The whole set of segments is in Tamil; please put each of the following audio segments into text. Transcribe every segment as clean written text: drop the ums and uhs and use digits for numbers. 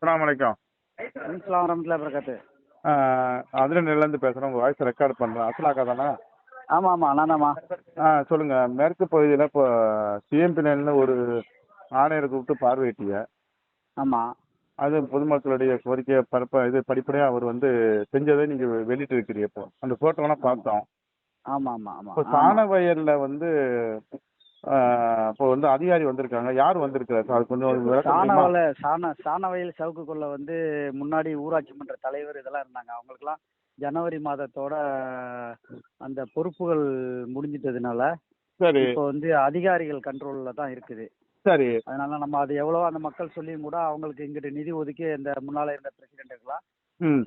அஸ்ஸலாமு அலைக்கும். அஸ்ஸலாமு வரஹ்மத்துல்லாஹி வபரகாத்துஹு. அதிரநிலையிலேருந்து பேசுகிறேன். உங்கள் வாய்ஸ் ரெக்கார்ட் பண்ணுறேன். அஸ்லாக்கா தானே? ஆமாம் நான்தாம்மா. சொல்லுங்கள். மேற்கு பகுதியில் இப்போ சிஎம்பிஎல்னு ஒரு ஆணையரை கூப்பிட்டு பார்வையிட்டீங்க. ஆமாம். அது பொதுமக்களுடைய கோரிக்கையை படிப்படியாக அவர் செஞ்சதை நீங்கள் வெளியிட்டு இருக்கிறீங்க. இப்போ அந்த ஃபோட்டோலாம் பார்த்தோம். ஆமாம் இப்போ சாணவயலில் இப்போ அதிகாரி வந்திருக்காங்க. யார் வந்திருக்கிறார் சார்? அது கொஞ்சம் விளக்கம் முடியுமா? சாணவயல் சவுக்குக்குள்ள முன்னாடி ஊராட்சி மன்ற தலைவர் இதெல்லாம் இருந்தாங்க. அவங்களுக்குலாம் ஜனவரி மாதத்தோட அந்த பொறுப்புகள் முடிஞ்சிட்டதுனால சரி, இப்போ அதிகாரிகள் கண்ட்ரோல்ல தான் இருக்குது. சரி. அதனால நம்ம அது எவ்வளவோ அந்த மக்கள் சொல்லியும் கூட அவங்களுக்கு இங்கிட்ட நிதி ஒதுக்கி இந்த முன்னால இருந்த பிரசிடென்ட்டுக்கெல்லாம்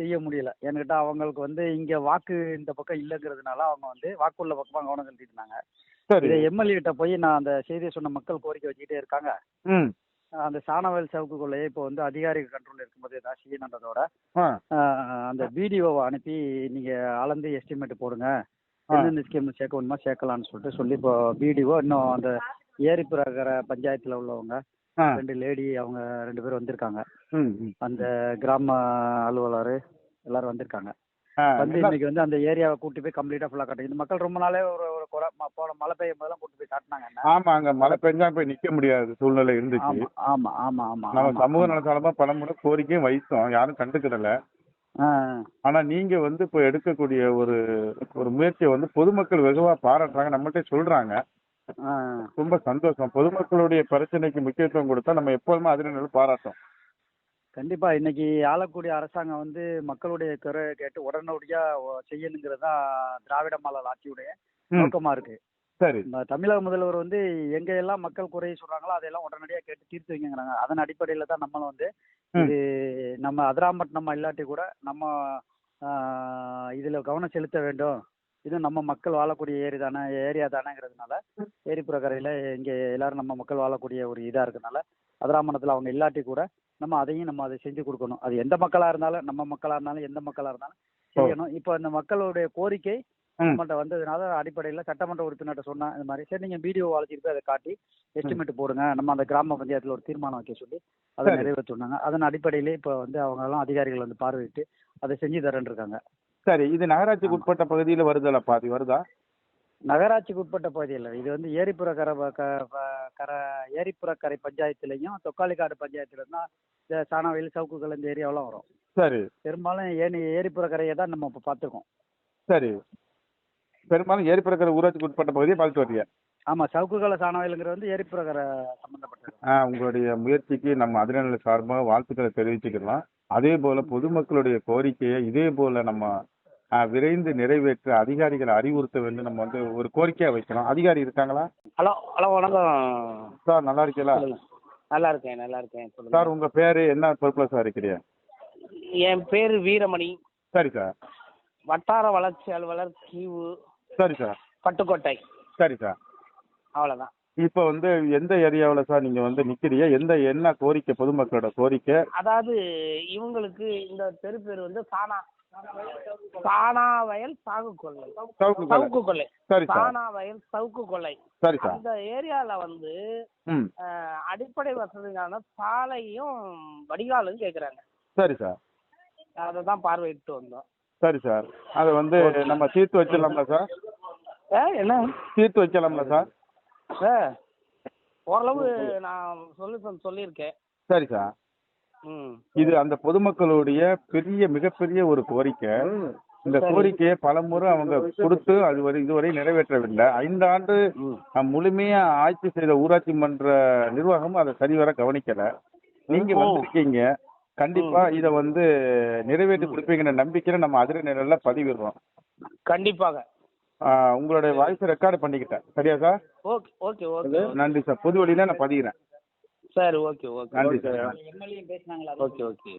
செய்ய முடியல. என்கிட்ட அவங்களுக்கு இங்க வாக்கு இந்த பக்கம் இல்லைங்கிறதுனால அவங்க வாக்குள்ள பக்கமா கவனம் செலுத்திட்டு இருந்தாங்க. இதை எம்எல்ஏ கிட்ட போய் நான் அந்த செய்தியை சொன்ன மக்கள் கோரிக்கை வச்சுக்கிட்டே இருக்காங்க. அந்த சாணவயல் சவுக்குக்குள்ளேயே இப்போ அதிகாரிகள் கண்ட்ரோல் இருக்கும்போது ஏதாவது செய்யணுன்றதோட அந்த பிடிஓவை அனுப்பி நீங்க அளந்து எஸ்டிமேட் போடுங்க, எந்தெந்த ஸ்கீம் சேர்க்க வேணுமா சேர்க்கலாம்னு சொல்லி இப்போ பிடிஓ இன்னும் அந்த ஏரிப்புறகர பஞ்சாயத்துல உள்ளவங்க 2 லேடி அவங்க 2 பேர் வந்திருக்காங்க. அந்த கிராம அலுவலர் எல்லாரும் வந்திருக்காங்க. இன்னைக்கு அந்த ஏரியாவை கூட்டி போய் கம்ப்ளீட்டா ஃபுல்லா காட்டுங்க. இந்த மக்கள் ரொம்ப நாளே ஒரு போன மழை பெய்யும் போதெல்லாம் கூட்டி போய் காட்டினாங்க. ஆமாங்க, மழை பெஞ்சா போய் நிக்க முடியாத சூழ்நிலை இருந்துச்சு. ஆமா ஆமா ஆமா நம்ம சமூக நலசாலமா பலமுறை கோரிக்கையும் வைத்தோம், யாரும் கண்டுக்கிடல. ஆனா நீங்க இப்போ எடுக்கக்கூடிய ஒரு முயற்சியை பொதுமக்கள் வெகுவா பாராட்டுறாங்க, நம்மகிட்ட சொல்றாங்க. ரொம்ப சந்தோஷம். பொதுமக்களுடைய பிரச்சனைக்கு முக்கியத்துவம் கொடுத்தா நம்ம எப்போதுமே அதில் பாராட்டும். கண்டிப்பா இன்னைக்கு ஆளக்கூடிய அரசாங்கம் மக்களுடைய குறை கேட்டு உடனடியா செய்யணுங்கிறது தான் திராவிட மாடல் ஆட்சியுடைய நோக்கமா இருக்கு. சரி. தமிழக முதல்வர் எங்க எல்லாம் மக்கள் குறையை சொல்றாங்களோ அதையெல்லாம் உடனடியா கேட்டு தீர்த்து வைங்கிறாங்க. அதன் அடிப்படையில தான் நம்மளும் இது நம்ம அதிராம்பட்டினம் இல்லாட்டி கூட நம்ம இதுல கவனம் செலுத்த வேண்டும். இது நம்ம மக்கள் வாழக்கூடிய ஏரியா தானேங்கிறதுனால ஏரிப்புறக்கரையில இங்க எல்லாரும் நம்ம மக்கள் வாழக்கூடிய ஒரு இதா இருக்கனால அதிராம்பட்டினத்துல அவங்க இல்லாட்டி கூட நம்ம அதை செஞ்சு கொடுக்கணும். அது எந்த மக்களா இருந்தாலும், நம்ம மக்களா இருந்தாலும், எந்த மக்களா இருந்தாலும் செய்யணும். இப்போ அந்த மக்களுடைய கோரிக்கை நம்மகிட்ட வந்ததுனால அடிப்படையில சட்டமன்ற உறுப்பினர்கிட்ட சொன்னா இந்த மாதிரி சரி நீங்க வீடியோ அழைச்சிட்டு போய் அதை காட்டி எஸ்டிமேட் போடுங்க, நம்ம அந்த கிராம பஞ்சாயத்துல ஒரு தீர்மானம் வைக்க சொல்லி அதை நிறைவேற்ற சொன்னாங்க. அதன் அடிப்படையிலே இப்போ அவங்க எல்லாம் அதிகாரிகள் பார்வையிட்டு அதை செஞ்சு தரேன் இருக்காங்க. சரி, இது நகராட்சிக்கு உட்பட்ட பகுதியில் வருதா? பாதி வருதா? நகராட்சிக்கு உட்பட்ட பகுதியில் இது ஏரிப்புறக்கரை பஞ்சாயத்துலையும் தொக்காலிக்காடு பஞ்சாயத்துல தான் இந்த சாணவயல் சவுக்குகள் இந்த ஏரியாவெல்லாம் வரும். சரி. பெரும்பாலும் ஏரிப்புறக்கரையை தான் நம்ம இப்போ பார்த்துருக்கோம். சரி, பெரும்பாலும் ஏரிப்புறக்கரை ஊராட்சிக்கு உட்பட்ட பகுதியை பார்த்துட்டு வரீங்க. ஆமா, சவுக்குகளை சாணவயலுங்கிற ஏரிப்புறக்கரை சம்பந்தப்பட்டது. உங்களுடைய முயற்சிக்கு நம்ம அதிரநிலை சார்பாக வாழ்த்துக்களை தெரிவிச்சுக்கலாம். அதே போல பொதுமக்களுடைய கோரிக்கையை இதே போல நம்ம விரைந்து நிறைவேற்ற அதிகாரிகளை அறிவுறுத்த வேண்டும். நம்ம ஒரு கோரிக்கையா வைக்கிறோம். அதிகாரி இருக்காங்களா? ஹலோ வணக்கம் சார். நல்லா இருக்கீங்களா? நல்லா இருக்கேன். சார், உங்க பேரு என்ன பொறுப்புல சார் இருக்கிறீங்க? என் பேரு வீரமணி. சரி சார். வட்டார வளர்ச்சி அலுவலர் கீவு. சரி சார். பட்டுக்கோட்டை. சரி சார். அவ்வளவுதான். இப்ப எந்த ஏரியாவில் சார் நீங்க நிக்கிறீங்க? என்ன கோரிக்கை, பொதுமக்களோட கோரிக்கை? அதாவது இவங்களுக்கு இந்த தெரு பேர் சாணாவயல் சவுக்குக்கொல்லை. சரி சார். சாணாவயல் சவுக்குக்கொல்லை. சரி சார். அந்த ஏரியால அடிப்படை வசதியான சாலையும் வடிகாலும் கேக்குறாங்க. சரி சார். அததான் பார்வையிட்டு வந்தோம். சரி சார். அதை நம்ம தீர்த்து வச்சிடலாம்ல சார்? என்ன தீர்த்து வைக்கலாம்ல சார்? ஓரளவு நான் சொல்லியிருக்கேன். சரி சார். இது அந்த பொதுமக்களுடைய மிகப்பெரிய ஒரு கோரிக்கை. இந்த கோரிக்கையை பலமுறை அவங்க கொடுத்து இதுவரை நிறைவேற்றவில்லை. 5 ஆண்டு முழுமையா ஆட்சி செய்த ஊராட்சி மன்ற நிர்வாகமும் அதை சரிவர கவனிக்கல. நீங்க வந்திருக்கீங்க, கண்டிப்பா இதை நிறைவேற்றி கொடுப்பீங்கிற நம்பிக்கையில நம்ம அதிரநிலையில பதிவிடுறோம். கண்டிப்பாக. உங்களுடைய வாய்ஸ் ரெக்கார்டு பண்ணிக்கிட்டேன். சரியா சார்? ஓகே. நன்றி சார். பொது வழியில நான் பதிகிறேன். சரி, ஓகே. நன்றி சார். எம்எல்ஏ பேசினாங்களா? ஓகே.